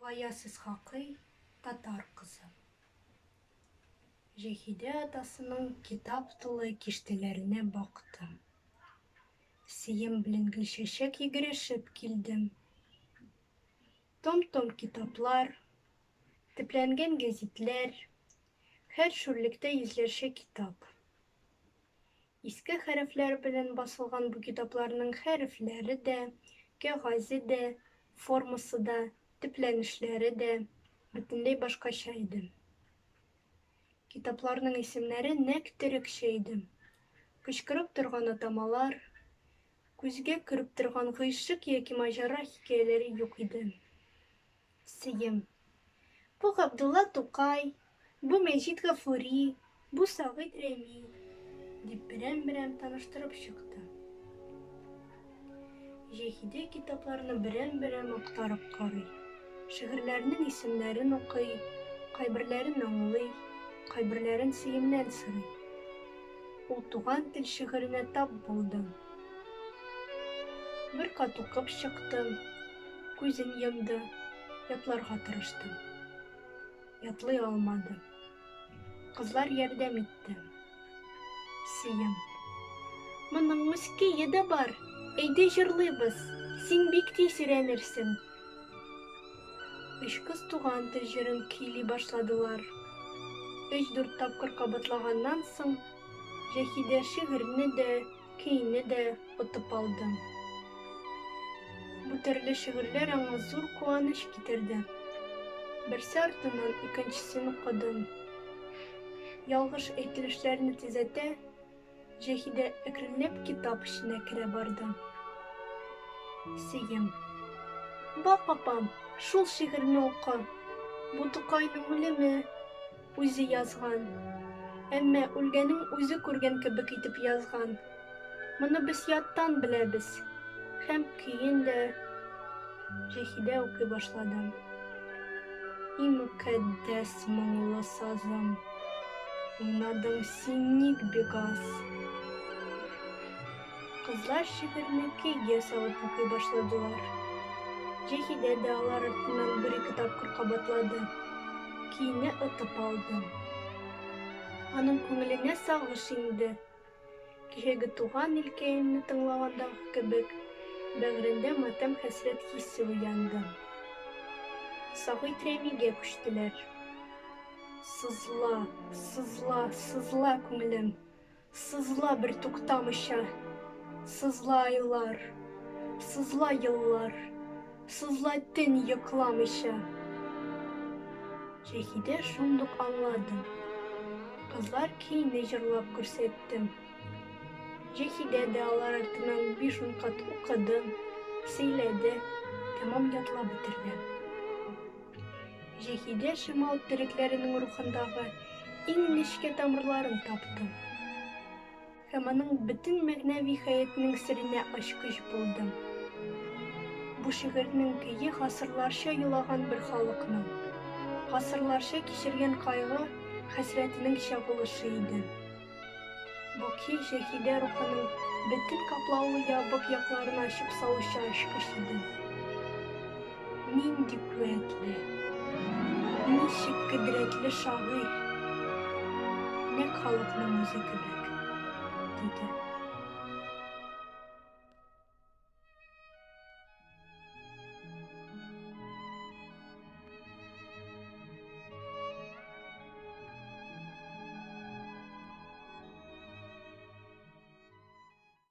Gayasiz Hakıy, Tatar kızı. Jehide atasının kitap dolu kiştelerine baktım. Siyim bilen Gülşeşek yigirişip kildim. Tom kitaplar, tiplengen gazetler, her şurlikte yüzlerce kitap. Eski harfler bilen basılgan bu kitaplarının harfleri de, kağızı da, forması da, tiplenişleri de bütünley başkaçaydı. Kitaplarının isimleri nek türekçeydi. Kışkırıp turgan atamalar, көзге кіріп тұрған ғишық яки мажара хикаялары yok idi. Siyim. Bu Abdullah Tokay, bu Mecit Gafuri, bu Sağit Remi deyip birem tanıştırıp çıktı. Jehide kitaplarını birem aktarıp karый. Şehirlerinin isimlerini okuy, kaybirlerin anlay, kaybirlerin siyimden sırый. O tuğan til şehirine tab buldu. Bir kat okuyup çıktım, gözün yumdu, yatlarga tırıştım. Yatlay almadım. Kızlar yardım etti. Siyim. Mının müskiyi de var, eyde jırlıyız, sen bek tez öğrenirsin. Üç kız tuğan tecrün kili başladılar. 3-4 tapkır kabatlağandan soň Jehide şiirini de, keyini de otup aldım. Bu türlü şiirler ona zor kuanış getirdi. Birisi ardından ikincisini okudum. Yalgış eytilişlerini tizete, Jehide ekrinlep kitap işine kire bardı. Siyim. Bak apam, şul şiirini oku. Bu Tokay'nın ölemi özü yazgan. Әмма үлгәнең үзе күргән кебек итеп язган. Моны без яттан беләбез. Һәм кейін дә Jehide укый башлады. И мөкаддәс моңлы сазым, уйнадың син ник бик аз. Кызлар шигырьне көйгә салып укый башладылар. Jehide дә алар артыннан бер-ике тапкыр кабатлады. Кийне отып алды. Аның күңеленә сагыш инде. Кичәге туган илкәйне тыңлагандагы кебек, бәгърендә матәм хәсрәт хисе уянды. Сағит Ремигә күчтеләр. Сызла, сызла, сызла күңелем. Сызла бер туктамыйча. Сызла айлар, сызла еллар. Сызла төн йокламыйча. Jehide шундук аңлады. Kızlar keyini jırlap көрсеттім. Jehide de алар артынан 5-10 kat okudu, сөйледі, tamam yatla bitirdi. Jehide şimal türeklerinin ruhundağı en nişke tamırların taptı. Hem onun bütün мәгънәви hayatının sirine aşkış buldu. Bu şiirinin keyi hasırlarca yılağan bir halkının, hasırlarca kişirgen kaygı, hasretinin şagılışı idi. Bu ki Jehide ruhunun bütün kaplaulu yabık yaklarını açıp savuşa aşkış idi. Nindi kuvvetli, nişik kudretli şair, ne halkının müzik kebek, dedi.